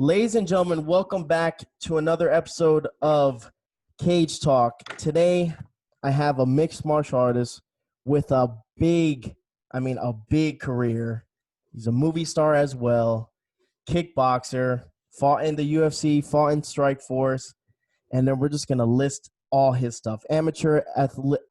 Ladies and gentlemen, welcome back to another episode of Cage Talk. Today, I have a mixed martial artist with a big career. He's a movie star as well, kickboxer, fought in the UFC, fought in Strikeforce, and then we're just going to list all his stuff. Amateur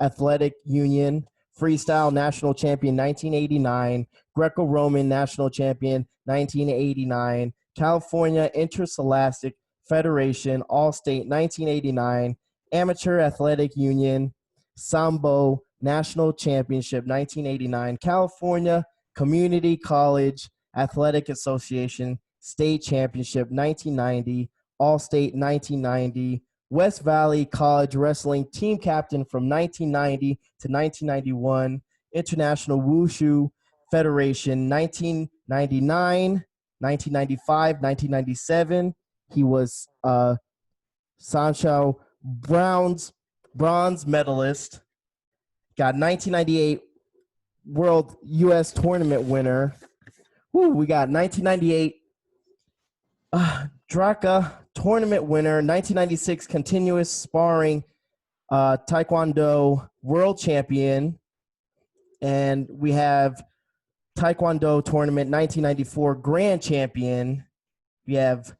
Athletic Union, Freestyle National Champion 1989, Greco-Roman National Champion 1989, California Interscholastic Federation All-State 1989, Amateur Athletic Union, Sambo National Championship 1989, California Community College Athletic Association State Championship 1990, All-State 1990, West Valley College Wrestling Team Captain from 1990 to 1991, International Wushu Federation 1999, 1995, 1997. He was Sancho Brown's bronze medalist. Got 1998 World U.S. Tournament winner. We got 1998 Draka Tournament winner. 1996 Continuous Sparring Taekwondo World Champion. And we have Taekwondo Tournament 1994 Grand Champion. We have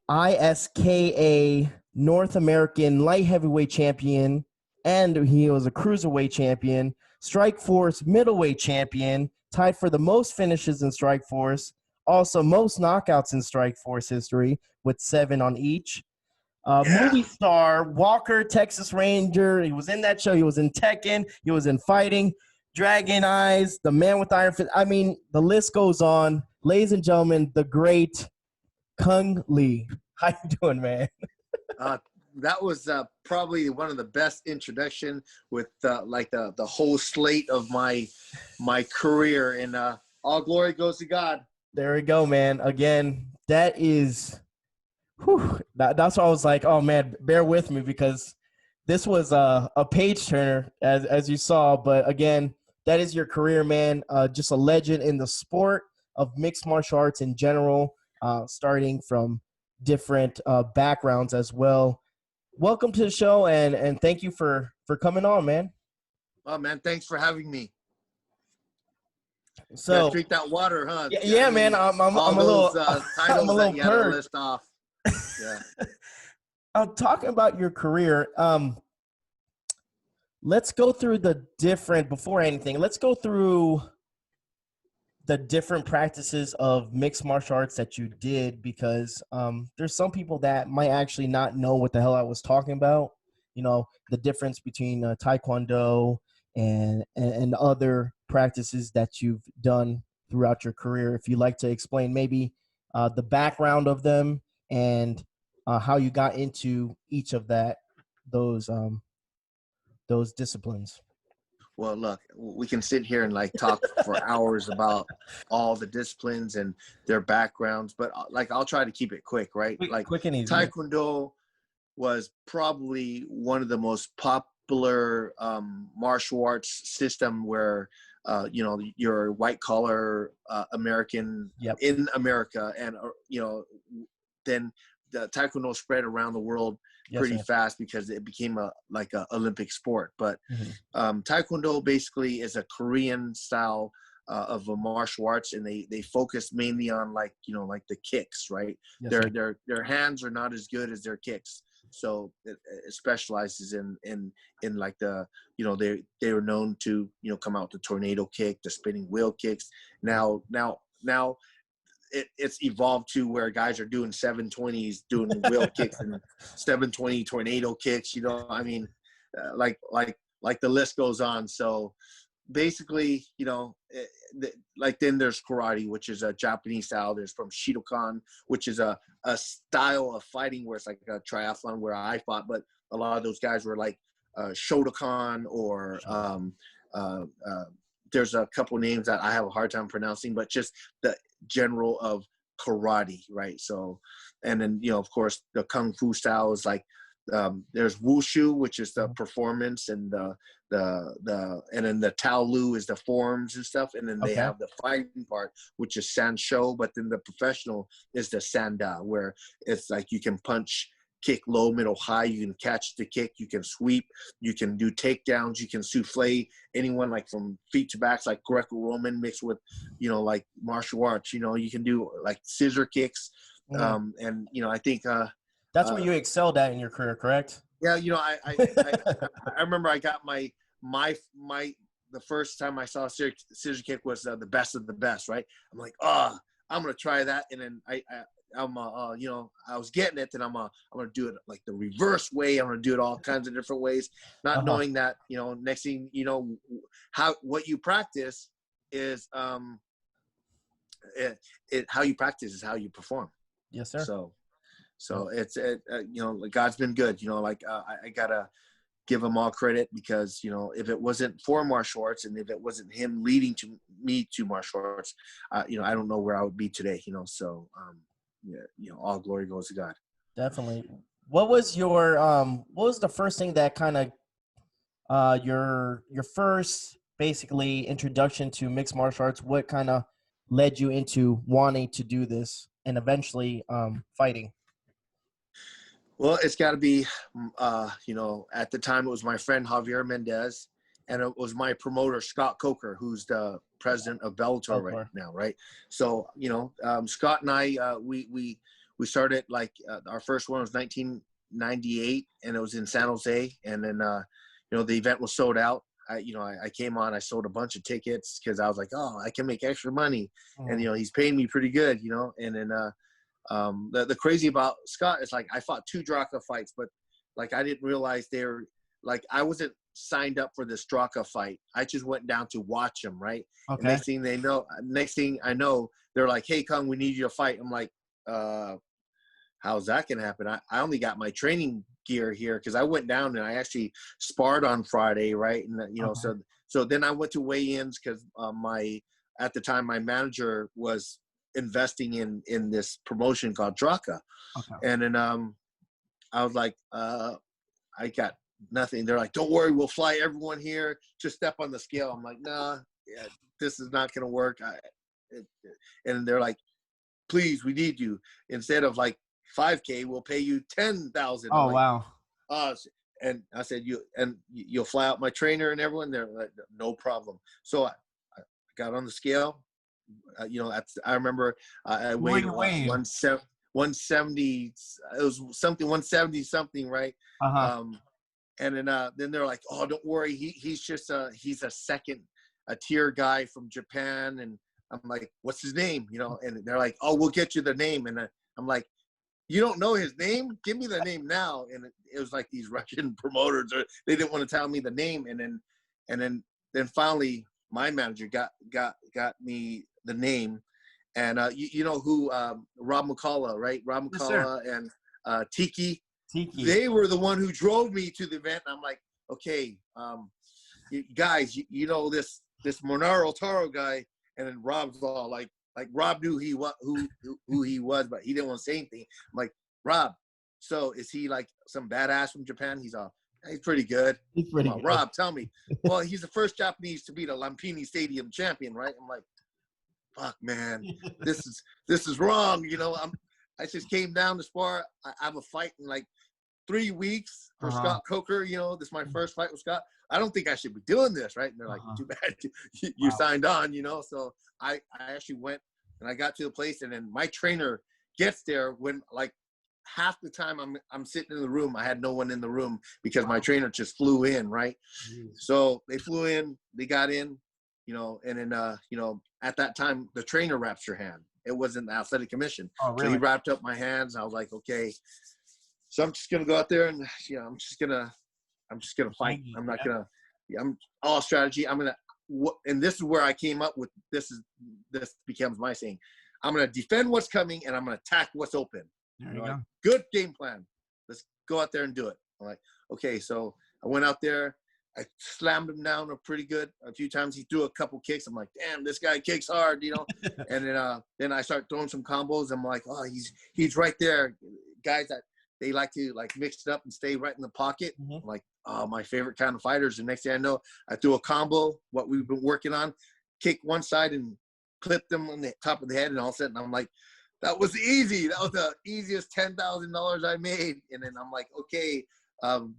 ISKA North American Light Heavyweight Champion, and he was a Cruiserweight Champion. Strikeforce Middleweight Champion, tied for the most finishes in Strikeforce, also most knockouts in Strikeforce history with 7 on each. Movie star, Walker, Texas Ranger. He was in that show. He was in Tekken. He was in Fighting. Dragon Eyes, the Man with Iron Fist. I mean, the list goes on. Ladies and gentlemen, the great Cung Lee. How you doing, man? That was probably one of the best introduction with the whole slate of my career, and all glory goes to God. There we go, man. Again, that is, that's why I was like, oh man, bear with me because this was a page turner as you saw, but again. That is your career, man. Just a legend in the sport of mixed martial arts in general, starting from different backgrounds as well. Welcome to the show, and thank you for coming on, man. Oh, man, thanks for having me. So drink that water, huh? Yeah, man. I'm a little purged. List off. Yeah. I'm talking about your career. Let's go through before anything, let's go through the different practices of mixed martial arts that you did, because there's some people that might actually not know what the hell I was talking about. You know, the difference between Taekwondo and other practices that you've done throughout your career. If you'd like to explain maybe the background of them and how you got into each of those disciplines. Well, look, we can sit here and talk for hours about all the disciplines and their backgrounds, but I'll try to keep it quick, right? Quick and easy. Taekwondo was probably one of the most popular martial arts system where you're white collar American in America, and then the Taekwondo spread around the world pretty fast because it became a Olympic sport. But Taekwondo basically is a Korean style of a martial arts, and they focus mainly on the kicks, right? Their hands are not as good as their kicks, so it specializes in they were known to come out the tornado kick, the spinning wheel kicks. Now it's evolved to where guys are doing 720s, doing wheel kicks and 720 tornado kicks. The list goes on. So basically, then there's karate, which is a Japanese style. There's from Shidokan, which is a style of fighting where it's like a triathlon where I fought, but a lot of those guys were like Shotokan or there's a couple names that I have a hard time pronouncing, but just the general of karate, right? So, and then of course the kung fu style is like there's wushu, which is the performance, and and then the taolu is the forms and stuff, and then they have the fighting part, which is sansho. But then the professional is the sanda, where it's like you can punch, kick low, middle, high. You can catch the kick. You can sweep. You can do takedowns. You can souffle anyone, like from feet to backs, like Greco-Roman mixed with, like martial arts. You can do like scissor kicks. And I think that's what you excelled at in your career, correct? Yeah, I remember I got my the first time I saw a scissor kick was the best of the best, right? I'm like, I'm gonna try that, and then I was getting it, and I'm gonna do it like the reverse way. I'm gonna do it all kinds of different ways, not knowing that next thing what you practice is how you practice is how you perform. Yes, sir. So it's God's been good. I gotta give him all credit, because if it wasn't for martial arts, and if it wasn't him leading me to martial arts, I don't know where I would be today. So all glory goes to God. Definitely. What was the first thing that kind of your first basically introduction to mixed martial arts? What kind of led you into wanting to do this and eventually fighting? Well, it's got to be, at the time it was my friend Javier Mendez, and it was my promoter, Scott Coker, who's the president of Bellator right now, right? So, Scott and I, we started, like, our first one was 1998, and it was in San Jose. And then, the event was sold out. I came on, I sold a bunch of tickets, because I was like, I can make extra money. And, he's paying me pretty good, and then, the crazy about Scott is, like, I fought 2 Draka fights, but, like, I didn't realize they were, like, I wasn't signed up for this Draka fight. I just went down to watch them, right? Okay. And next thing I know, they're like, hey, Cung, we need you to fight. I'm like, how's that gonna happen? I only got my training gear here, because I went down and I actually sparred on Friday, right? And so then I went to weigh-ins, because at the time my manager was investing in this promotion called Draka. And then I was like, I got nothing. They're like, don't worry, we'll fly everyone here, just step on the scale. I'm like, nah, this is not gonna work. And they're like, please, we need you. Instead of like $5,000, we'll pay you $10,000. Oh, wow. And I said, you'll fly out my trainer and everyone? They're like, no problem. So I got on the scale. I remember I weighed 170. It was something 170 something, right? And then they're like, oh, don't worry, he's just he's a tier guy from Japan. And I'm like, what's his name? And they're like, oh, we'll get you the name. And I'm like, you don't know his name? Give me the name now. And it was like these Russian promoters, or they didn't want to tell me the name. And then finally my manager got me the name. And you know who Rob McCullough, right? Rob McCullough, yes, and Tiki. They were the one who drove me to the event. And I'm like, okay, you guys, you know this Monaro Taro guy. And then Rob's all like Rob knew who he was, but he didn't want to say anything. I'm like, Rob, so is he like some badass from Japan? He's pretty good. He's pretty good. Rob, tell me. Well, he's the first Japanese to be the Lampini Stadium champion, right? I'm like, fuck, man, this is wrong. I just came down to spar. I have a fight in like 3 weeks for Scott Coker. This is my first fight with Scott. I don't think I should be doing this, right? And they're like, too bad you signed on, So I actually went and I got to the place, and then my trainer gets there when like half the time I'm sitting in the room. I had no one in the room because my trainer just flew in, right? So they flew in, they got in, and then at that time the trainer wraps your hand. It wasn't the athletic commission. Oh, really? So he wrapped up my hands. I was like, okay. So I'm just gonna go out there and I'm just gonna fight. I'm not gonna. I'm all strategy. And this is where I came up with this becomes my saying. I'm gonna defend what's coming and I'm gonna attack what's open. There you go. Good game plan. Let's go out there and do it. I'm like, okay. So I went out there. I slammed him down pretty good a few times. He threw a couple kicks. I'm like, damn, this guy kicks hard, And then I start throwing some combos. I'm like, oh, he's right there. Guys that they like to like mix it up and stay right in the pocket. Mhm. I'm like, oh, my favorite kind of fighters. The next thing I know, I threw a combo, what we've been working on, kick one side and clip them on the top of the head, and all of a sudden I'm like, that was easy. That was the easiest $10,000 I made. And then I'm like, okay,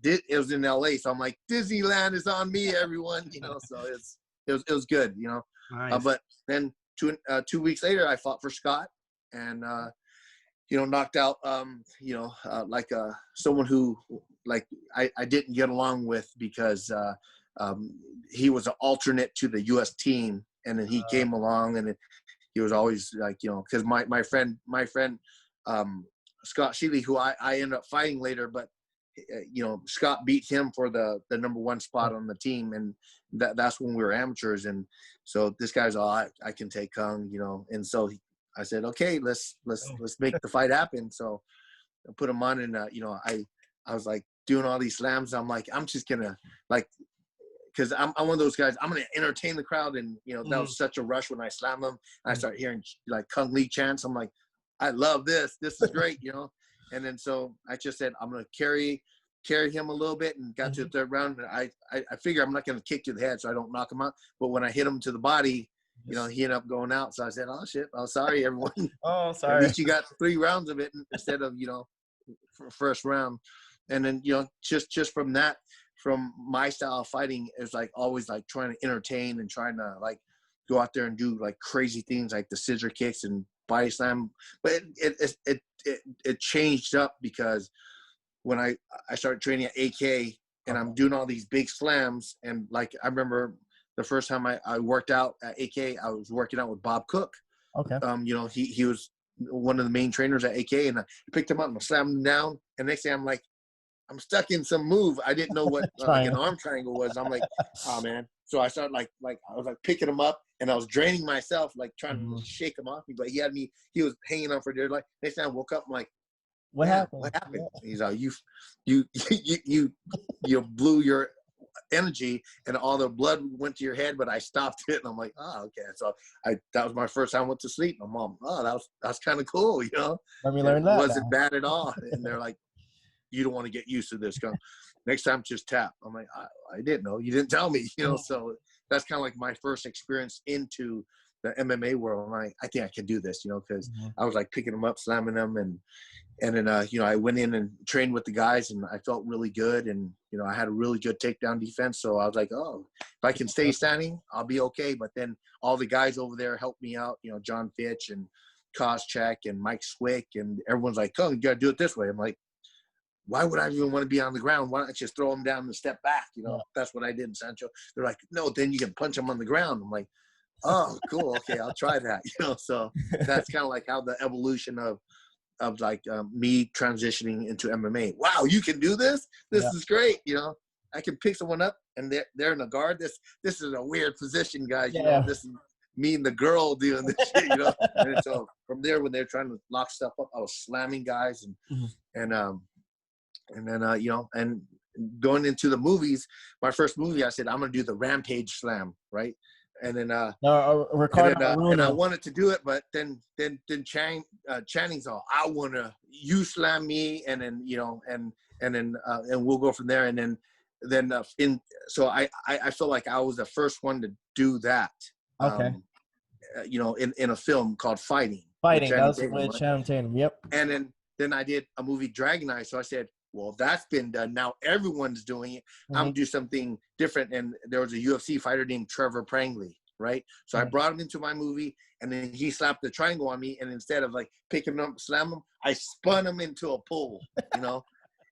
it was in LA, so I'm like, Disneyland is on me, everyone, you know. So it was good, you know. Nice. But then 2 weeks later, I fought for Scott, and you know, knocked out like someone who like I didn't get along with because he was an alternate to the U.S. team, and then he came along, and he was always like, you know, because my friend Scott Sheely, who I ended up fighting later, but you know, Scott beat him for the number one spot on the team, and that's when we were amateurs. And so this guy's all, I can take Cung, you know. And so I said, okay, let's make the fight happen. So I put him on, and you know, I was like doing all these slams. I'm like, I'm just gonna like, because I'm one of those guys, I'm gonna entertain the crowd. And you know, that was such a rush when I slam him. I start hearing like Cung Lee chants. I'm like, I love this. This is great, you know. And then so I just said, I'm gonna carry him a little bit, and got to the third round. And I figure I'm not gonna kick to the head so I don't knock him out. But when I hit him to the body, you know, he ended up going out. So I said, oh shit, oh sorry everyone. Oh, sorry. At least you got 3 rounds of it instead of, you know, first round. And then, you know, just from that, from my style of fighting, is like always like trying to entertain and trying to like go out there and do like crazy things like the scissor kicks and body slam. But it changed up because when I started training at AK, and I'm doing all these big slams, and like I remember the first time I worked out at AK, I was working out with Bob Cook. Okay. You know, he was one of the main trainers at AK, and I picked him up and I slammed him down. And next thing I'm like, I'm stuck in some move. I didn't know what like an arm triangle was. I'm like, oh man. So I started like I was like picking him up, and I was draining myself, like trying to shake him off me. But he was hanging on for dear life. Next time I woke up, I'm like, what happened? What happened? Yeah. He's like, you blew your energy, and all the blood went to your head, but I stopped it. And I'm like, oh, okay. So that was my first time I went to sleep. My mom, oh, that's kind of cool, you know. Let me learn that. It wasn't bad at all. And they're like, you don't want to get used to this. Next time, just tap. I'm like, I didn't know. You didn't tell me, you know. So that's kind of like my first experience into the MMA world. And I think I can do this, you know, because I was like picking them up, slamming them, and then you know, I went in and trained with the guys, and I felt really good, and you know, I had a really good takedown defense. So I was like, oh, if I can stay standing, I'll be okay. But then all the guys over there helped me out, you know, John Fitch and Koscheck and Mike Swick, and everyone's like, oh, you got to do it this way. I'm like, why would I even want to be on the ground? Why don't I just throw them down and step back? You know, that's what I did in Sancho. They're like, no, then you can punch them on the ground. I'm like, oh, cool. Okay, I'll try that. You know, so that's kind of like how the evolution of like me transitioning into MMA. Wow, you can do this? This is great. You know, I can pick someone up and they're in a guard. This is a weird position, guys. You know, this is me and the girl doing this shit, you know. And so from there, when they're trying to lock stuff up, I was slamming guys and then you know, and going into the movies, my first movie, I said I'm gonna do the Rampage slam, right? And then and I wanted to do it, but then Channing's all, I wanna, you slam me, and then you know, and then we'll go from there. And then so I feel like I was the first one to do that. Okay. You know, in a film called Fighting. That was with Channing Tatum. Yep. And then I did a movie, Dragon Eye. So I said, well, that's been done. Now everyone's doing it. I'm gonna do something different. And there was a UFC fighter named Trevor Prangley, right? So I brought him into my movie, and then he slapped the triangle on me. And instead of like picking him up, slam him, I spun him into a pole, you know?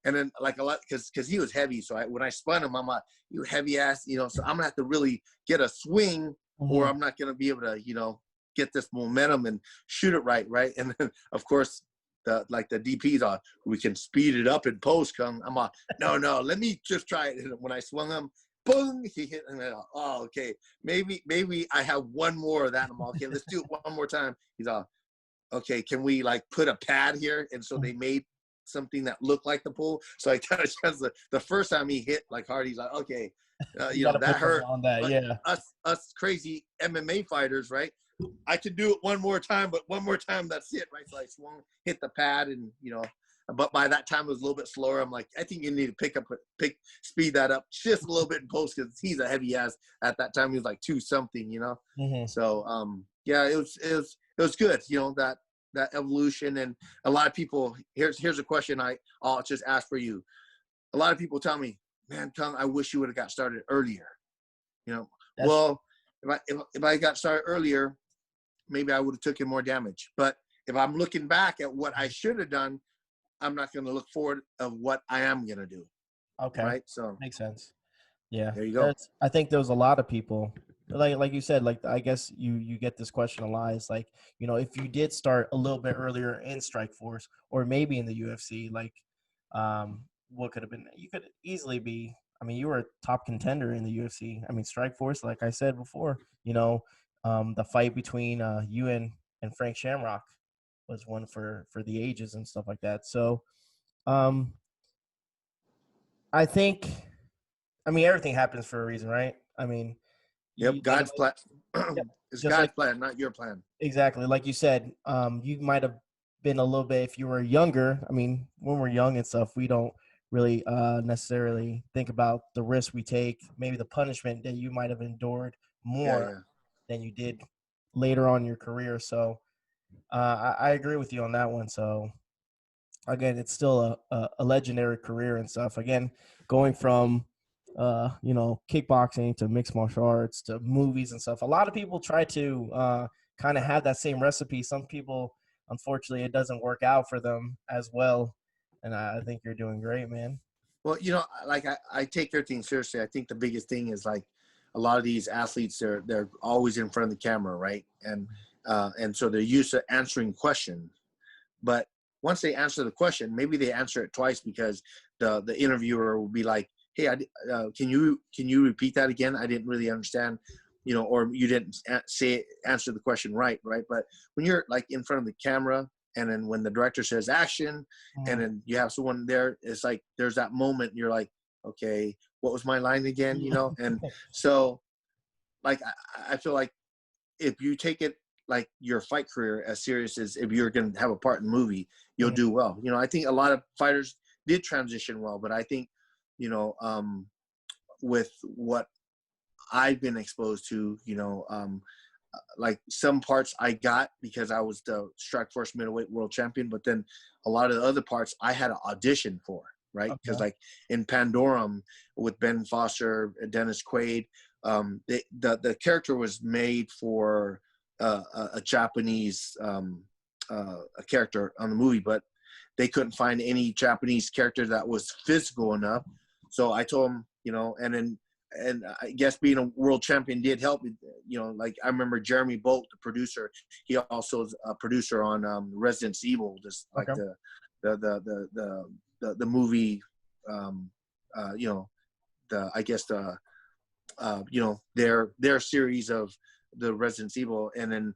And then like a lot, because he was heavy. So when I spun him, I'm like, you heavy ass, you know, so I'm gonna have to really get a swing, or I'm not gonna be able to, you know, get this momentum and shoot it right. And then of course, the DPs are, we can speed it up in post. I'm like, no, let me just try it. And when I swung him, boom, he hit, and I'm like, oh, okay, maybe I have one more of that. I'm like, okay, let's do it one more time. He's all, okay, can we like put a pad here? And so they made something that looked like the pool. So I kind of just the first time he hit like hard, he's like, okay, you know, that hurt. On that, us crazy MMA fighters, right? I could do it one more time, but one more time, that's it, right? So I swung, hit the pad, and you know, But by that time, it was a little bit slower. I'm like, I think you need to speed that up just a little bit in post because he's a heavy ass. At that time, he was like 2-something, you know. Mm-hmm. So yeah, it was good, you know, that evolution. And a lot of people, here's a question I'll just ask for you. A lot of people tell me, man, Cung, I wish you would have got started earlier. You know, well, if I got started earlier, maybe I would have taken more damage. But if I'm looking back at what I should have done, I'm not going to look forward of what I am going to do. Okay. Right. So makes sense. Yeah. There you go. I think there was a lot of people like you said, like, I guess you get this question a lot. It's like, you know, if you did start a little bit earlier in Strikeforce or maybe in the UFC, like, what could have been, you could easily be, I mean, you were a top contender in the UFC. I mean, Strikeforce, like I said before, you know, the fight between you and Frank Shamrock was one for the ages and stuff like that. So, I think, I mean, everything happens for a reason, right? I mean, yep, God's plan. Yep. It's Just God's like, plan, not your plan. exactly. Like you said, you might have been a little bit, if you were younger. I mean, when we're young and stuff, we don't really necessarily think about the risk we take, maybe the punishment that you might have endured more than you did later on in your career. So I agree with you on that one. So again, it's still a legendary career and stuff. Again, going from you know, kickboxing to mixed martial arts to movies and stuff. A lot of people try to kind of have that same recipe. Some people, unfortunately, it doesn't work out for them as well. And I think you're doing great, man. Well, you know, like I take everything seriously. I think the biggest thing is like a lot of these athletes, they're always in front of the camera, right? And so they're used to answering questions. But once they answer the question, maybe they answer it twice because the interviewer will be like, "Hey, can you repeat that again? I didn't really understand, you know, or you didn't answer the question right." But when you're like in front of the camera, and then when the director says action, and then you have someone there, it's like there's that moment. You're like, okay, what was my line again? You know, and so like I feel like if you take it like your fight career as serious as if you're going to have a part in the movie, you'll do well. You know, I think a lot of fighters did transition well, but I think, you know, with what I've been exposed to, you know, like some parts I got because I was the Strikeforce middleweight world champion, but then a lot of the other parts I had to audition for, right? Because like in Pandorum with Ben Foster, Dennis Quaid, the character was made for a Japanese a character on the movie, but they couldn't find any Japanese character that was physical enough. So I told him, you know, and I guess being a world champion did help me. You know, like I remember Jeremy Bolt, the producer. He also is a producer on Resident Evil, just like the movie. You know, I guess you know, their series of the Resident Evil, and then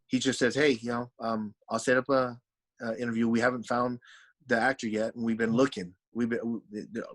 he just says, "Hey, you know, I'll set up a interview. We haven't found the actor yet, and we've been looking.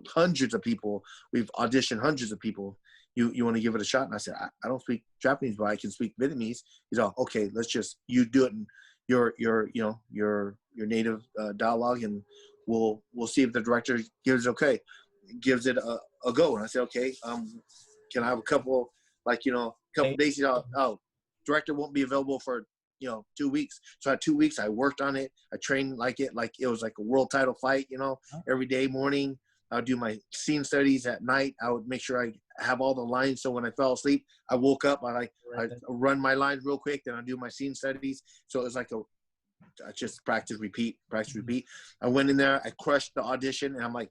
Hundreds of people. We've auditioned hundreds of people. You want to give it a shot?" And I said, I don't speak Japanese, but I can speak Vietnamese. He's all, okay, let's just you do it in your you know your native dialogue, and we'll see if the director gives it a go. And I said, okay, can I have a couple, like, you know, a couple days? You know, oh, director won't be available for, you know, 2 weeks. So I had 2 weeks. I worked on it. I trained like it was like a world title fight, you know, every day morning. I would do my scene studies at night. I would make sure I have all the lines. So when I fell asleep, I woke up, I run my lines real quick. Then I do my scene studies. So it was like I just practice, repeat. I went in there, I crushed the audition, and I'm like,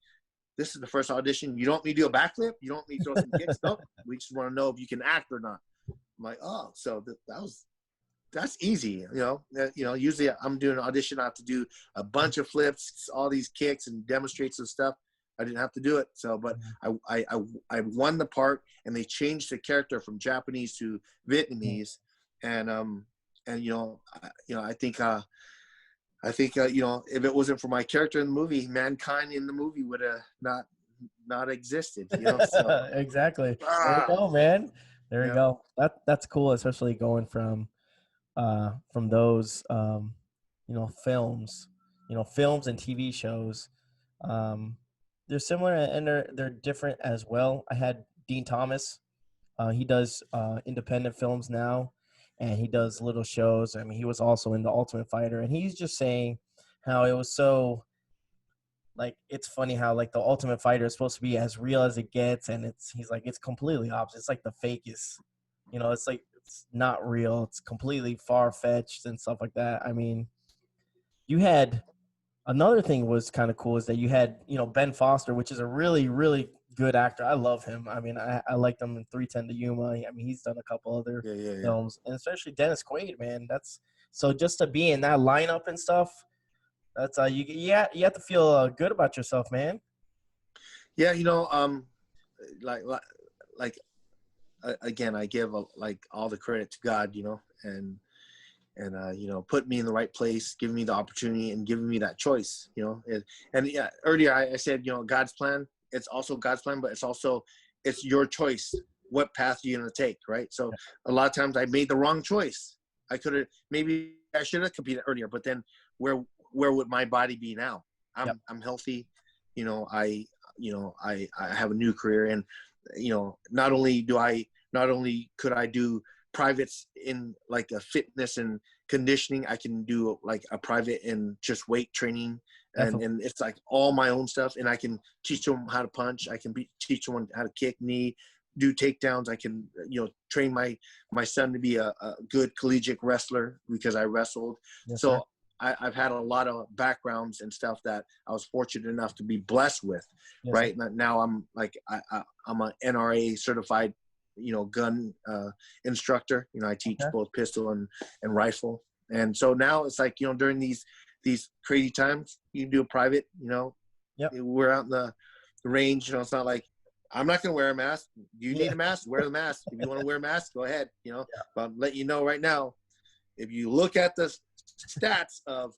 this is the first audition. You don't want me to do a backflip? You don't want me to throw some kicks? Nope. We just want to know if you can act or not. I'm like, oh, so that's easy. You know, usually I'm doing an audition. I have to do a bunch of flips, all these kicks and demonstrates and stuff. I didn't have to do it. So, but I won the part, and they changed the character from Japanese to Vietnamese. And you know, I think you know, if it wasn't for my character in the movie, mankind in the movie would have not existed. You know, so. Exactly. There you go, man. There you go. That's cool, especially going from those you know, films films and TV shows. They're similar and they're different as well. I had Dean Thomas. He does independent films now, and he does little shows. I mean, he was also in The Ultimate Fighter, and he's just saying how it was so like it's funny how like The Ultimate Fighter is supposed to be as real as it gets, and he's like it's completely opposite. It's like the fakest. It's like it's not real. It's completely far fetched and stuff like that. I mean, you had another thing was kind of cool is that you had, Ben Foster, which is a really, really good actor. I love him. I mean, I liked him in 310 to Yuma. I mean, he's done a couple other Yeah. films, and especially Dennis Quaid, man. That's so just to be in that lineup and stuff. That's you have to feel good about yourself, man. Yeah, like like again, I give like all the credit to God, and put me in the right place, giving me the opportunity and giving me that choice, and yeah, earlier I said, God's plan, it's also God's plan, but it's your choice. What path are you going to take? Right. So a lot of times I made the wrong choice. Maybe I should have competed earlier, but then where would my body be now? I'm healthy. I have a new career, and, not only could I do privates in like a fitness and conditioning, I can do like a private in just weight training, and it's like all my own stuff, and I can teach them how to punch. I can teach them how to kick, knee, do takedowns. I can, train my son to be a good collegiate wrestler because I wrestled. Yes, So sir. I've had a lot of backgrounds and stuff that I was fortunate enough to be blessed with. Yes, right sir. now I'm like I'm a NRA certified gun instructor. I teach Okay. both pistol and rifle. And so now it's like, during these crazy times, you can do a private, Yep. we're out in the range, it's not like I'm not going to wear a mask. You need a mask, wear the mask. If you want to wear a mask, go ahead, but I'm letting you know right now, if you look at the stats of,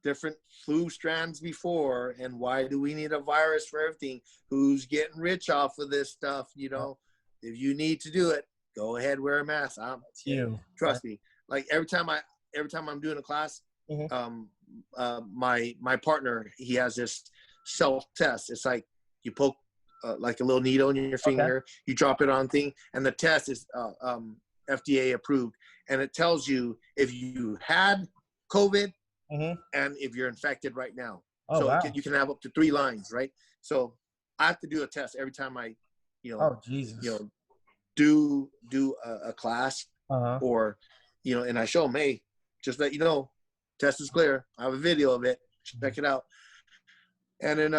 different flu strands before, and why do we need a virus for everything? Who's getting rich off of this stuff? If you need to do it, go ahead, wear a mask. It's you. Trust me. Like every time I'm doing a class, Mm-hmm. My partner, he has this self test. It's like you poke like a little needle in your finger, you drop it on thing, and the test is FDA approved, and it tells you if you had COVID. Mm-hmm. And if you're infected right now. Oh, So wow. you can have up to 3 lines, right? So I have to do a test every time I, Oh, Jesus. do a class, Uh-huh. or, and I show them, hey, just let you know, test is clear. I have a video of it. Check it out. And then,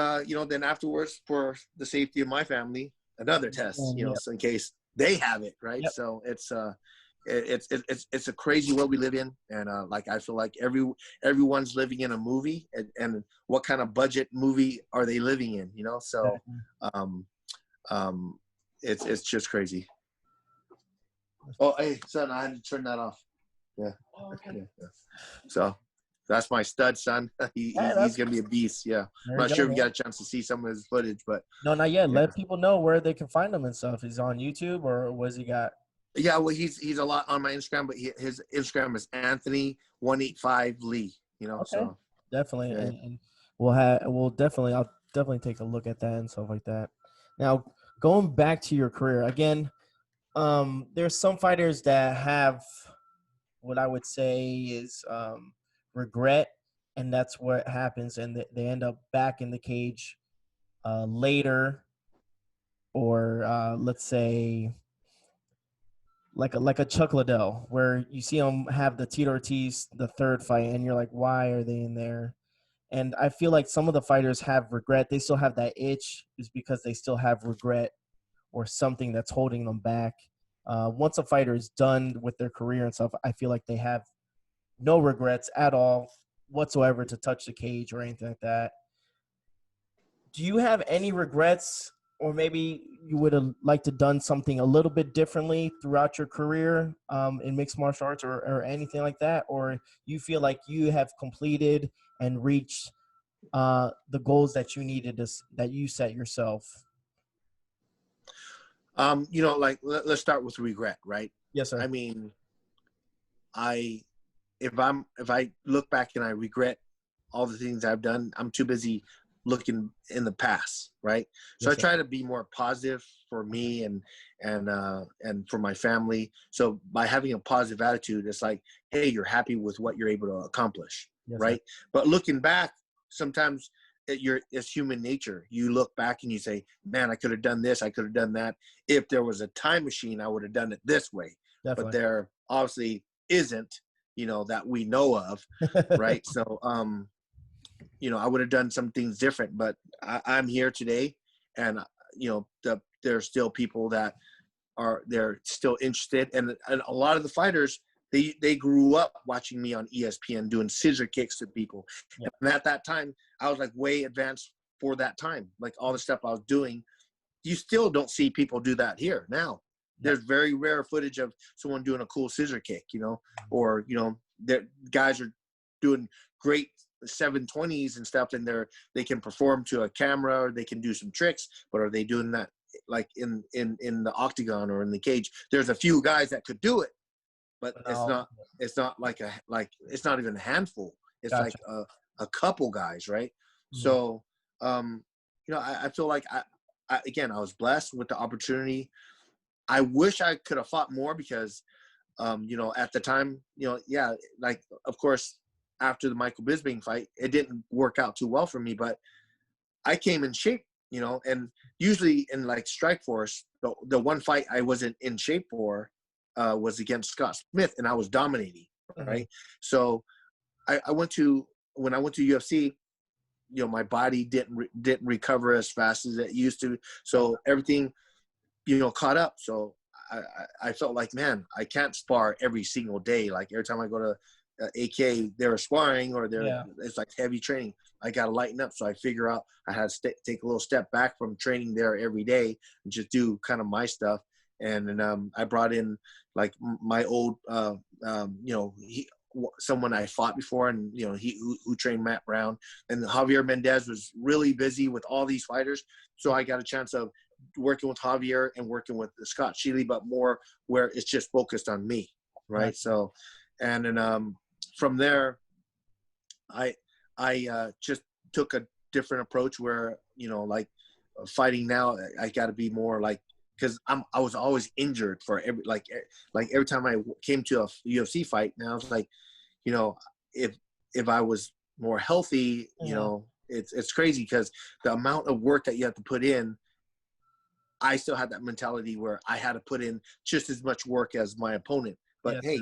then afterwards, for the safety of my family, another test, so in case they have it, right? Yep. So it's a crazy world we live in, and like I feel like everyone's living in a movie, and what kind of budget movie are they living in? So it's just crazy. Oh, hey son, I had to turn that off. Yeah. Oh, okay. Yeah. So that's my stud son. He's gonna be a beast. Yeah. I'm not sure if you got a chance to see some of his footage, but no, not yet. Yeah. Let people know where they can find him and stuff. He's on YouTube, or what has he got? Yeah, well, he's a lot on my Instagram, but his Instagram is Anthony185Lee. Okay. So Definitely, yeah. and I'll definitely take a look at that and stuff like that. Now, going back to your career again, there's some fighters that have what I would say is regret, and that's what happens, and they end up back in the cage later, or let's say like a Chuck Liddell, where you see him have the Tito Ortiz, the third fight, and you're like, why are they in there? And I feel like some of the fighters have regret. They still have that itch, is because they still have regret or something that's holding them back. Once a fighter is done with their career and stuff, I feel like they have no regrets at all whatsoever to touch the cage or anything like that. Do you have any regrets, or maybe you would have liked to done something a little bit differently throughout your career in mixed martial arts, or anything like that? Or you feel like you have completed and reached the goals that you needed that you set yourself? Like let's start with regret, right? Yes, sir. I mean, if I look back and I regret all the things I've done. I'm too busy looking in the past, right? So Yes, I try to be more positive for me and for my family. So by having a positive attitude, it's like, hey, you're happy with what you're able to accomplish, yes, right? But looking back, sometimes it's human nature. You look back and you say, man, I could have done this, I could have done that. If there was a time machine, I would have done it this way. definitely. But there obviously isn't, that we know of, right? So I would have done some things different, but I'm here today, and there's still people that they're still interested, and a lot of the fighters, they grew up watching me on ESPN doing scissor kicks to people. Yeah. And at that time, I was like way advanced for that time. Like all the stuff I was doing, you still don't see people do that here now. Yeah. There's very rare footage of someone doing a cool scissor kick, or guys are doing great 720s and stuff, and they can perform to a camera, or they can do some tricks, but are they doing that like in the octagon or in the cage? There's a few guys that could do it, but it's not like it's not even a handful. It's Gotcha. like a couple guys, right? Mm-hmm. So I feel like I was blessed with the opportunity. I wish I could have fought more because at the time, like, of course, after the Michael Bisping fight, it didn't work out too well for me, but I came in shape, and usually in like Strikeforce, the one fight I wasn't in shape for was against Scott Smith, and I was dominating, right? So when I went to UFC, my body didn't recover as fast as it used to. So everything, caught up. So I felt like, man, I can't spar every single day. Like every time I go to AK, they're sparring, or it's like heavy training. I got to lighten up. So I figure out I had to take a little step back from training there every day and just do kind of my stuff. And then I brought in like my old, someone I fought before, and who trained Matt Brown, and Javier Mendez was really busy with all these fighters. So I got a chance of working with Javier and working with Scott Sheely, but more where it's just focused on me, right? So, and then from there, I just took a different approach where like fighting now, I got to be more like, because I was always injured for every time I came to a UFC fight. Now it's like, if I was more healthy, it's crazy because the amount of work that you have to put in. I still had that mentality where I had to put in just as much work as my opponent. But hey,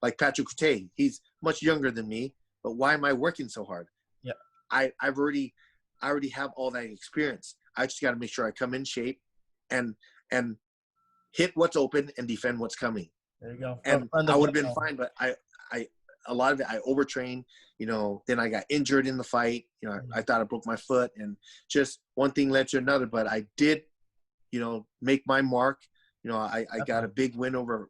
like Patrick Cote, he's much younger than me, but why am I working so hard? Yeah. I already have all that experience. I just got to make sure I come in shape and hit what's open and defend what's coming. There you go. And I would have been fine, but I a lot of it, I overtrained, then I got injured in the fight. I thought I broke my foot, and just one thing led to another, but I did, make my mark. I got a big win over,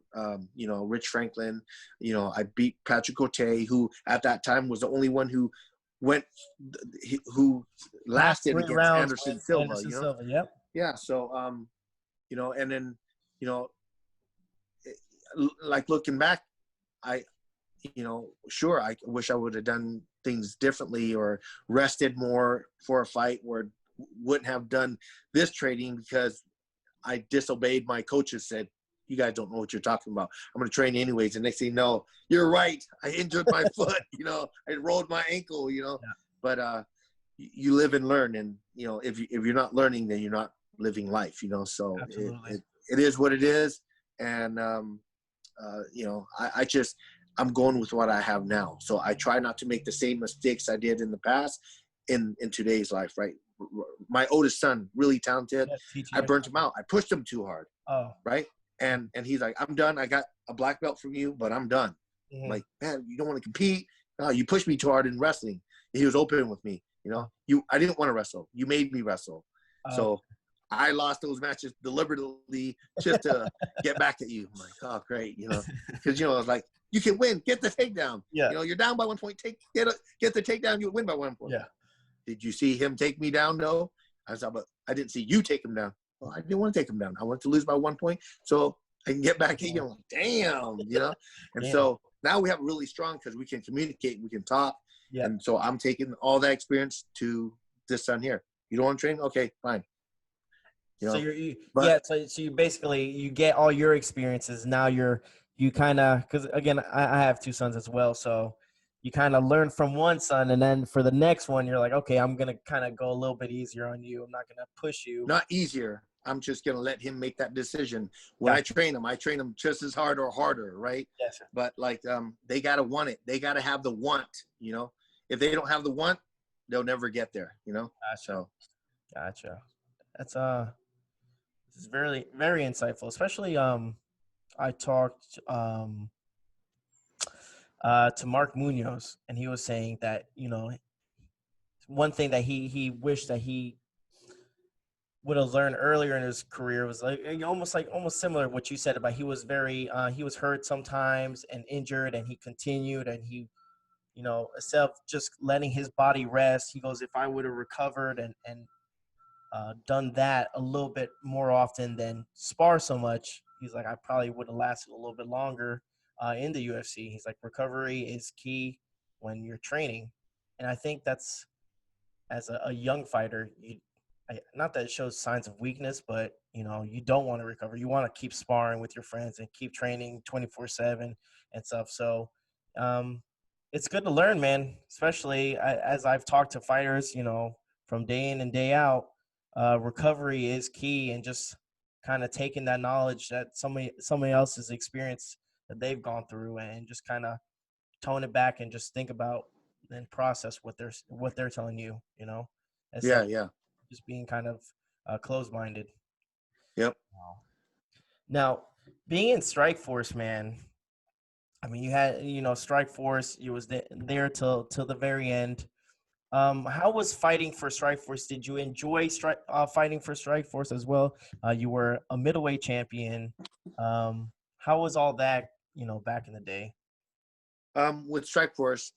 Rich Franklin. I beat Patrick Cote, who at that time was the only one who lasted against Anderson Silva. Silva, yep. Yeah. So, and then, like looking back, sure, I wish I would have done things differently or rested more for a fight, or wouldn't have done this training because I disobeyed my coaches, said, you guys don't know what you're talking about. I'm going to train anyways. And next thing you know, you're right. I injured my foot, I rolled my ankle, but you live and learn. And, if you're not learning, then you're not living life, so it is what it is. And, I'm going with what I have now. So I try not to make the same mistakes I did in the past in today's life, right? My oldest son, really talented. I burnt him out. I pushed him too hard. Oh. Right? And he's like, I'm done. I got a black belt from you, but I'm done. Mm-hmm. Like, man, you don't want to compete? No, you pushed me too hard in wrestling. And he was open with me. I didn't want to wrestle. You made me wrestle. So I lost those matches deliberately just to get back at you. I'm like, oh, great. Because, I was like, you can win. Get the takedown. Yeah. You're down by 1 point. Get the takedown. You win by 1 point. Yeah. Did you see him take me down? No. I didn't see you take him down. Well, I didn't want to take him down. I wanted to lose by 1 point so I can get back at you. I'm like, damn, And so now we have really strong because we can communicate, we can talk, Yeah. And so I'm taking all that experience to this son here. You don't want to train? Okay, fine. You So know, yeah. So you basically you get all your experiences. Now you kind of, because again, I have two sons as well. So you kind of learn from one son, and then for the next one, you're like, okay, I'm gonna kind of go a little bit easier on you. I'm not gonna push you. not easier. I'm just gonna let him make that decision. When Gotcha. I train him just as hard or harder, right? Yes, sir. But like they gotta want it. They gotta have the want, you know. If they don't have the want, they'll never get there, you know. Gotcha. So Gotcha. That's this is very very insightful. Especially I talked to Mark Munoz, and he was saying that, you know, one thing that he wished that he would have learned earlier in his career was like almost similar to what you said about he was very he was hurt sometimes and injured, and he continued, and he, you know, instead of just letting his body rest, he goes, if I would have recovered and done that a little bit more often than spar so much, he's like, I probably would have lasted a little bit longer in the UFC. He's like, recovery is key when you're training. And I think that's, as a young fighter, not that it shows signs of weakness, but, you know, you don't want to recover. You want to keep sparring with your friends and keep training 24/7 and stuff. So it's good to learn, man, especially as I've talked to fighters, you know, from day in and day out. Recovery is key, and just kind of taking that knowledge that somebody else's experience that they've gone through, and just kind of tone it back and just think about and process what they're telling you, you know, instead of yeah. just being kind of closed-minded. Yep. Now, being in Strike Force, man, I mean, you had, you know, Strike Force, you was there till the very end. How was fighting for Strike Force? Did you enjoy fighting for Strike Force as well? You were a middleweight champion. How was all that, you know, back in the day? With Strikeforce,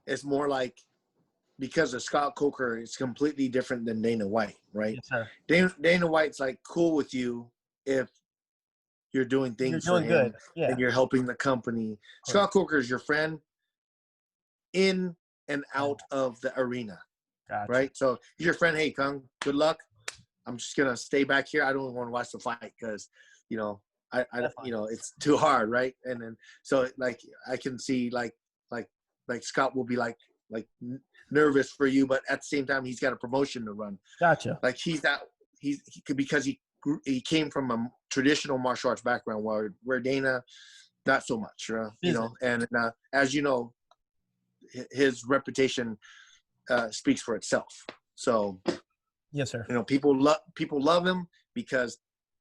it's more like, because of Scott Coker, it's completely different than Dana White, right? Yes, sir. Dana White's like cool with you if you're doing You're things for doing him good. Yeah. and you're helping the company. Correct. Scott Coker is your friend in and out of the arena, Gotcha. right? So he's your friend. Hey, Cung, good luck. I'm just gonna stay back here. I don't want to watch the fight because, you know, I you know, it's too hard, right? And then so like I can see like Scott will be like nervous for you, but at the same time he's got a promotion to run. Gotcha. Like he could, because he came from a traditional martial arts background where Dana not so much, you know. And as you know, his reputation speaks for itself. So Yes, sir. you know, people love him because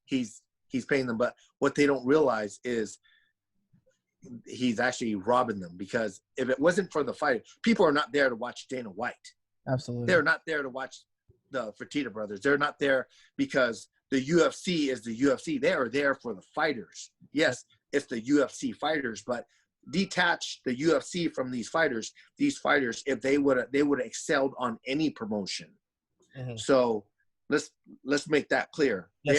he's paying them, but what they don't realize is he's actually robbing them, because if it wasn't for the fight, people are not there to watch Dana White. Absolutely. They're not there to watch the Fertitta brothers. They're not there because the UFC is the UFC. They are there for the fighters. Yes, it's the UFC fighters, but detach the UFC from these fighters, if they would have excelled on any promotion. Mm-hmm. So let's make that clear. Yes,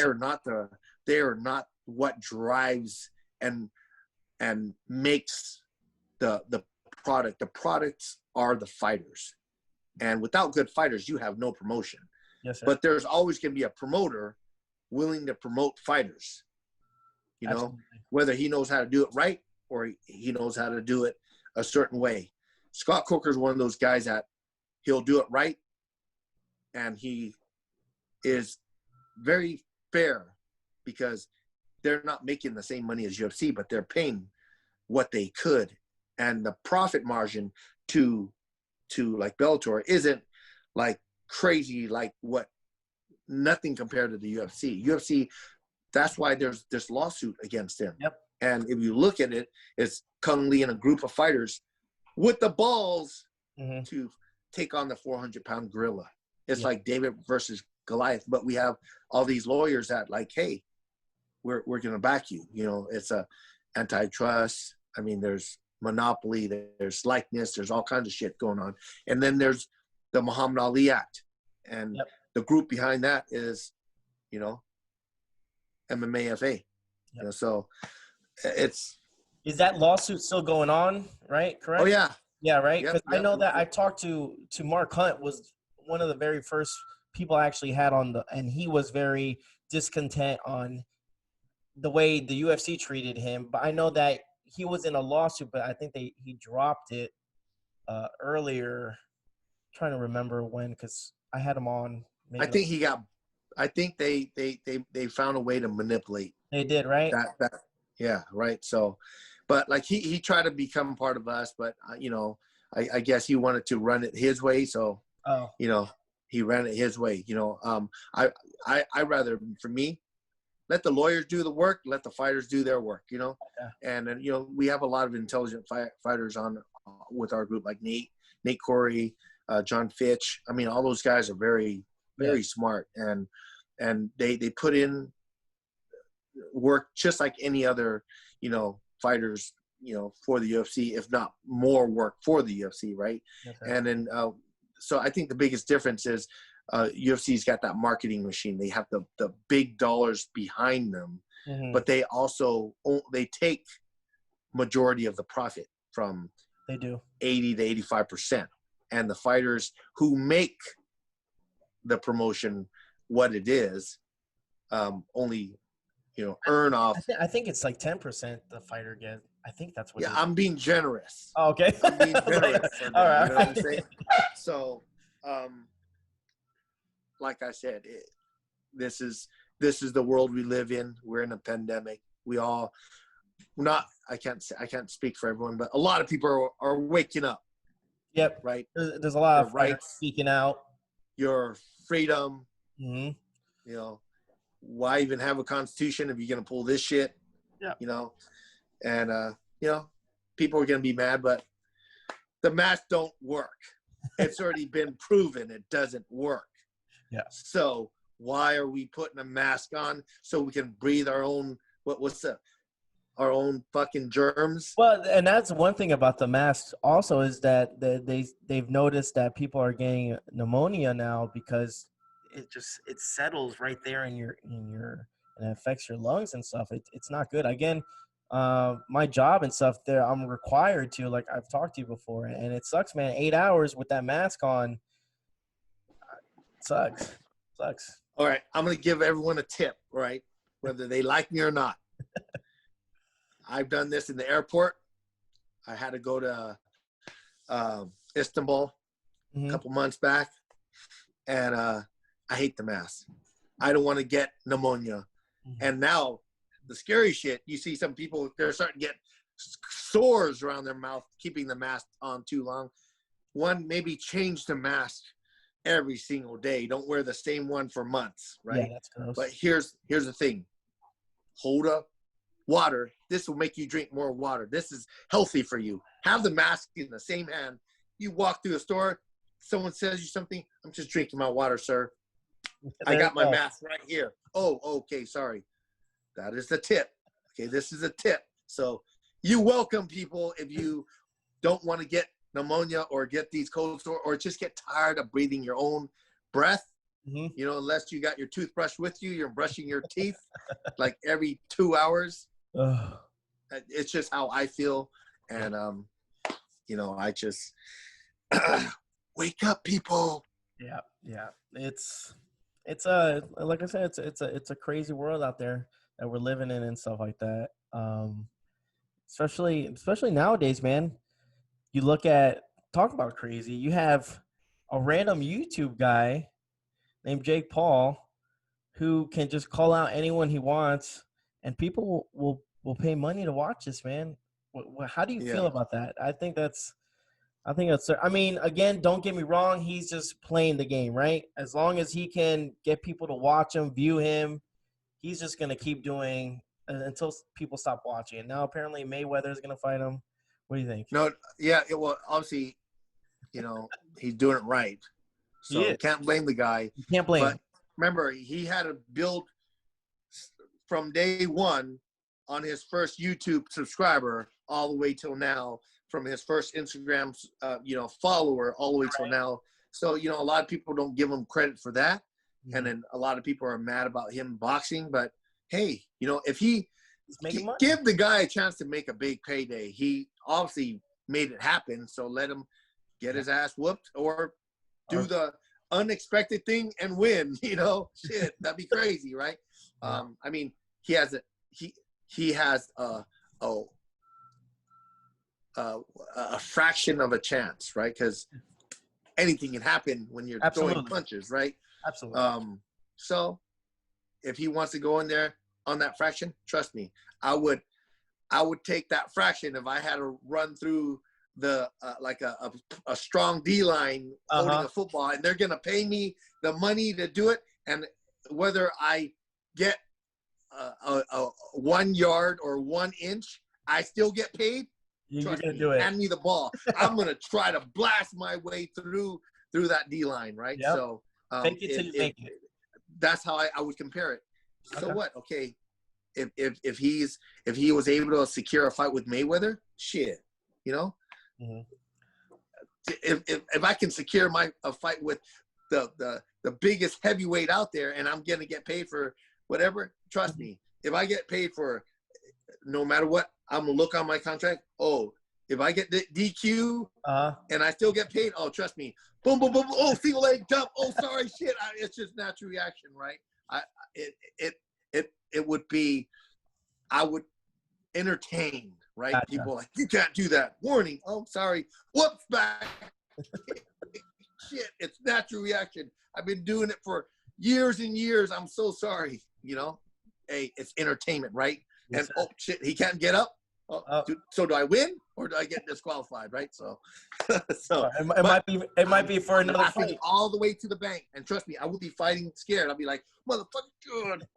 they are not what drives and makes the product. The products are the fighters. And without good fighters, you have no promotion. Yes, sir. But there's always going to be a promoter willing to promote fighters, you know. Absolutely. Whether he knows how to do it right or he knows how to do it a certain way. Scott Coker is one of those guys that he'll do it right, and he is very fair because they're not making the same money as UFC, but they're paying what they could. And the profit margin to like Bellator isn't like crazy, like nothing compared to the UFC. UFC, that's why there's this lawsuit against him. Yep. And if you look at it, it's Cung Lee and a group of fighters with the balls to take on the 400-pound gorilla. It's like David versus Goliath, but we have all these lawyers that like, hey, we're going to back you. You know, it's a antitrust. I mean, there's monopoly, there's likeness, there's all kinds of shit going on. And then there's the Muhammad Ali Act. And the group behind that is, you know, MMAFA. You know, so is that lawsuit still going on, right? Correct? Oh, yeah. Yeah, right. Yep, Because I yep. know that I talked to Mark Hunt was one of the very first people I actually had on and he was very discontent on the way the UFC treated him. But I know that he was in a lawsuit, but I think he dropped it earlier. I'm trying to remember when, because I had him on. I Maybe think he got. I think they found a way to manipulate they did, right? that. Yeah, right. So, but like he tried to become part of us, but I guess he wanted to run it his way. So, Oh, he ran it his way. I rather, for me, let the lawyers do the work, let the fighters do their work. yeah. And then we have a lot of intelligent fighters on with our group, like Nate Corey, John Fitch. I mean, all those guys are very, very smart, and they put in work just like any other, fighters, for the UFC, if not more work for the UFC, right? Okay. And then, so I think the biggest difference is UFC's got that marketing machine. They have the big dollars behind them, but they also they take majority of the profit from They do 80 to 85%, and the fighters who make the promotion what it is only earn off. I think it's like 10% the fighter gets. I think that's what. Yeah, I'm being generous. Oh, okay. I'm being generous. All right. You know what I'm saying? So, like I said, this is the world we live in. We're in a pandemic. I can't speak for everyone, but a lot of people are waking up. Yep. Right. There's a lot of fighters speaking out. Your freedom. Mm-hmm. Why even have a constitution if you're gonna pull this shit? Yeah. And people are gonna be mad, but the mask don't work. It's already been proven it doesn't work. Yeah. So why are we putting a mask on so we can breathe our own our own fucking germs? Well, and that's one thing about the masks also is that they've noticed that people are getting pneumonia now because it settles right there in your and it affects your lungs and stuff. It's not good. Again, my job and stuff there, I'm required to, like I've talked to you before, and it sucks, man. 8 hours with that mask on, sucks. All right, I'm gonna give everyone a tip, right? Whether they like me or not. I've done this in the airport. I had to go to Istanbul a couple months back, and I hate the mask. I don't want to get pneumonia. And now the scary shit, you see some people, they're starting to get sores around their mouth, keeping the mask on too long. One, maybe change the mask every single day. Don't wear the same one for months, right? Yeah, that's gross. But here's the thing. Hold up water. This will make you drink more water. This is healthy for you. Have the mask in the same hand. You walk through a store, someone says you something, I'm just drinking my water, sir. I got my mask right here. Oh, okay, sorry. That is the tip. Okay, this is a tip. So you welcome people if you don't want to get pneumonia or get these cold sores or just get tired of breathing your own breath. Unless you got your toothbrush with you, you're brushing your teeth like every 2 hours. It's just how I feel. And, I just wake up, people. Yeah. It's like I said, it's a crazy world out there that we're living in and stuff like that. Especially nowadays, man. You talk about crazy. You have a random YouTube guy named Jake Paul who can just call out anyone he wants, and people will pay money to watch this, man. How do you feel about that? I think that's. I mean, again, don't get me wrong. He's just playing the game, right? As long as he can get people to watch him, view him, he's just gonna keep doing until people stop watching. And now apparently Mayweather is gonna fight him. What do you think? No, yeah, well, obviously, he's doing it right. So can't blame the guy. You can't blame him. Remember, he had to build from day one on his first YouTube subscriber all the way till now, from his first Instagram, follower all the way till now. So, a lot of people don't give him credit for that. And then a lot of people are mad about him boxing. But, hey, if he give the guy a chance to make a big payday, he obviously made it happen. So let him get his ass whooped or do the unexpected thing and win. You know, shit, that'd be crazy, right? I mean, he has a fraction of a chance, right? Because anything can happen when you're throwing punches, right? Absolutely. So if he wants to go in there on that fraction, trust me, I would take that fraction if I had to run through the like a strong D line holding a football, and they're gonna pay me the money to do it, and whether I get a 1 yard or 1 inch, I still get paid. You're gonna do it. Hand me the ball. I'm gonna try to blast my way through that D line, right? Yep. So Fake it till you make it. That's how I would compare it. So what? Okay, if he was able to secure a fight with Mayweather, shit, you know. If I can secure a fight with the biggest heavyweight out there, and I'm gonna get paid for whatever, trust me. If I get paid for no matter what, I'm gonna look on my contract. Oh, if I get the DQ and I still get paid, oh, trust me. Boom, boom, boom. Oh, single leg jump. Oh, sorry, shit. It's just natural reaction, right? It would be, I would entertain, right? Gotcha. People like, you can't do that. Warning. Oh, sorry. Whoops, back. Shit, it's natural reaction. I've been doing it for years and years. I'm so sorry. You know, hey, it's entertainment, right? Yes, and oh shit, he can't get up. So do I win or do I get disqualified? Right? So, it might be for another fight. All the way to the bank, and trust me, I would be fighting scared. I'll be like, motherfucker, good.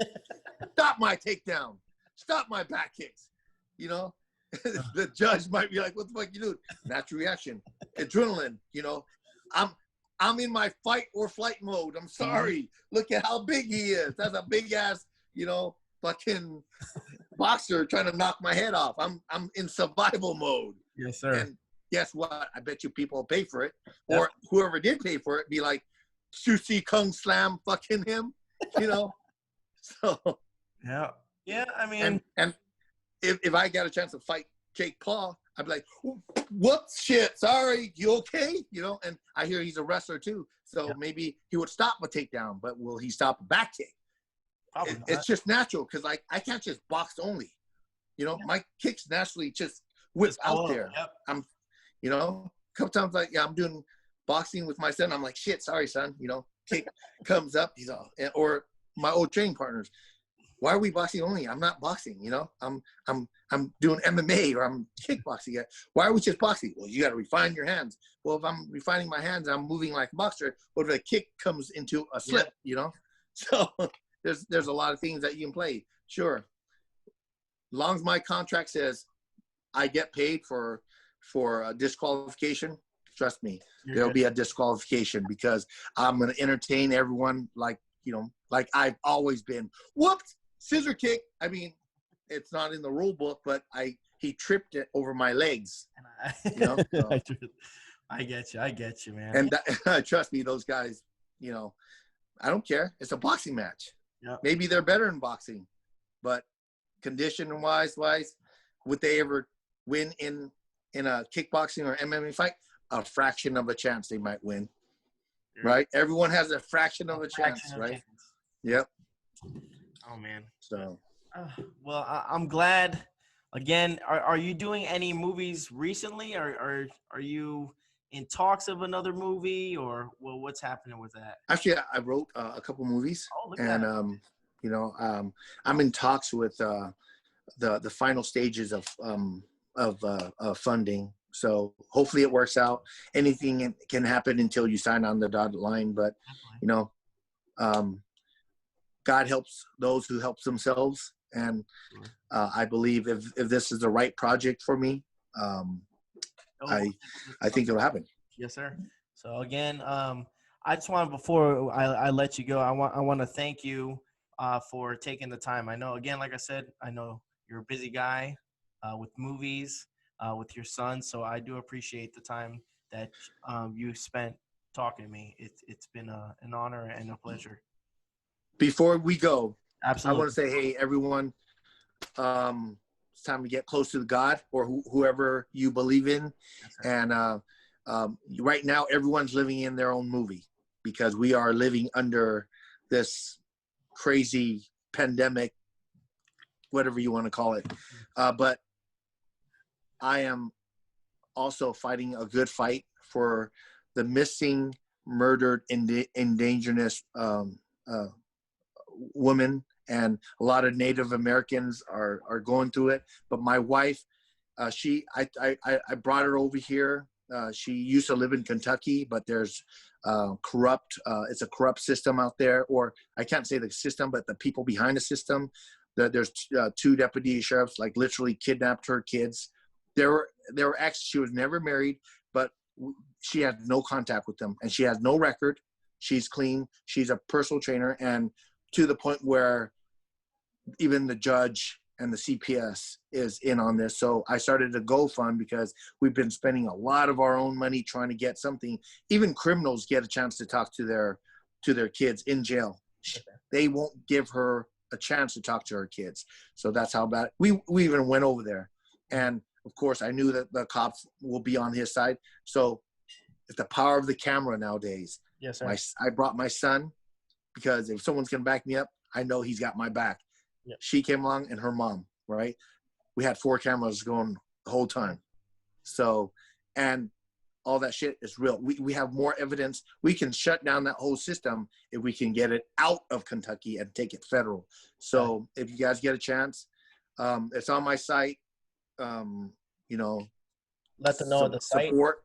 Stop my takedown. Stop my back kicks. You know, the judge might be like, what the fuck you doing? Natural reaction, adrenaline. You know, I'm in my fight or flight mode. I'm sorry. Look at how big he is. That's a big ass, you know, fucking boxer trying to knock my head off. I'm in survival mode. Yes, sir. And guess what? I bet you people will pay for it. Or whoever did pay for it be like, you see Cung slam fucking him, you know? So yeah. I mean, and if I got a chance to fight Jake Paul, I'd be like, whoops, shit, sorry, you okay? You know, and I hear he's a wrestler too. So maybe he would stop a takedown, but will he stop a back kick? It's just natural because I can't just box only. You know, my kicks naturally just whip out there. I'm, you know, a couple times I'm doing boxing with my son. I'm like, shit, sorry, son. You know, kick comes up. He's all, or my old training partners. Why are we boxing only? I'm not boxing. You know, I'm doing MMA or I'm kickboxing. Why are we just boxing? Well, you got to refine your hands. Well, if I'm refining my hands, I'm moving like a boxer. What if a kick comes into a slip? You know, so. There's a lot of things that you can play. Sure. As long as my contract says I get paid for a disqualification, trust me, there'll be a disqualification because I'm going to entertain everyone like, you know, like I've always been. Whoops, scissor kick. I mean, it's not in the rule book, but he tripped it over my legs. You know? So. I get you, man. And trust me, those guys, you know, I don't care. It's a boxing match. Yep. Maybe they're better in boxing, but condition wise, would they ever win in a kickboxing or MMA fight? A fraction of a chance they might win, right? Everyone has a fraction of a chance, right? Yep. Oh man. So. Well, I'm glad. Again, are you doing any movies recently, or are you in talks of another movie, or what's happening with that? Actually, I wrote a couple movies, and you know, I'm in talks with the final stages of funding. So hopefully it works out. Anything can happen until you sign on the dotted line, but you know, God helps those who help themselves, and I believe if this is the right project for me, I think it'll happen. Yes, sir. So again, I just want, before I let you go, I want to thank you for taking the time. I know, again, like I said, I know you're a busy guy with movies, with your son. So I do appreciate the time that you spent talking to me. It's been an honor and a pleasure. Before we go, absolutely, I want to say, hey, everyone, time to get close to the God or whoever you believe in. And right now, everyone's living in their own movie because we are living under this crazy pandemic, whatever you want to call it. But I am also fighting a good fight for the missing, murdered, endangered women, and a lot of Native Americans are going through it. But my wife, I brought her over here. She used to live in Kentucky, but there's it's a corrupt system out there, or I can't say the system, but the people behind the system. There's two deputy sheriffs like literally kidnapped her kids. They were she was never married, but she had no contact with them, and she has no record. She's clean. She's a personal trainer, and to the point where even the judge and the CPS is in on this. So I started a GoFund because we've been spending a lot of our own money trying to get something. Even criminals get a chance to talk to their kids in jail. They won't give her a chance to talk to her kids. So that's how bad. We even went over there, and of course I knew that the cops will be on his side. So it's the power of the camera nowadays. Yes, sir. I brought my son because if someone's gonna back me up, I know he's got my back. Yep. She came along and her mom, right? We had 4 cameras going the whole time. So, and all that shit is real. We have more evidence. We can shut down that whole system if we can get it out of Kentucky and take it federal. So if you guys get a chance, it's on my site. You know, let them know the site. Support.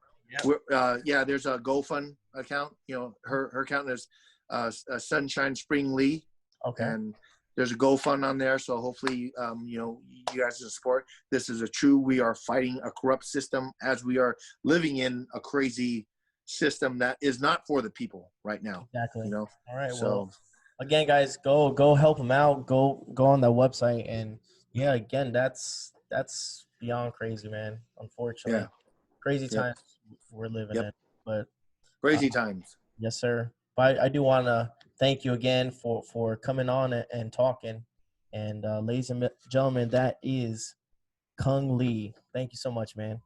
Yeah, there's a GoFund account. You know, her account is Sunshine Spring Lee. Okay. And there's a GoFund on there, so hopefully, you know, you guys can support. This is we are fighting a corrupt system as we are living in a crazy system that is not for the people right now. Exactly. You know. All right. So, well, again, guys, go help them out. Go on that website, and yeah, again, that's beyond crazy, man. Unfortunately, crazy times we're living in, but crazy times. Yes, sir. But I do want to thank you again for coming on and talking. And ladies and gentlemen, that is Cung Lee. Thank you so much, man.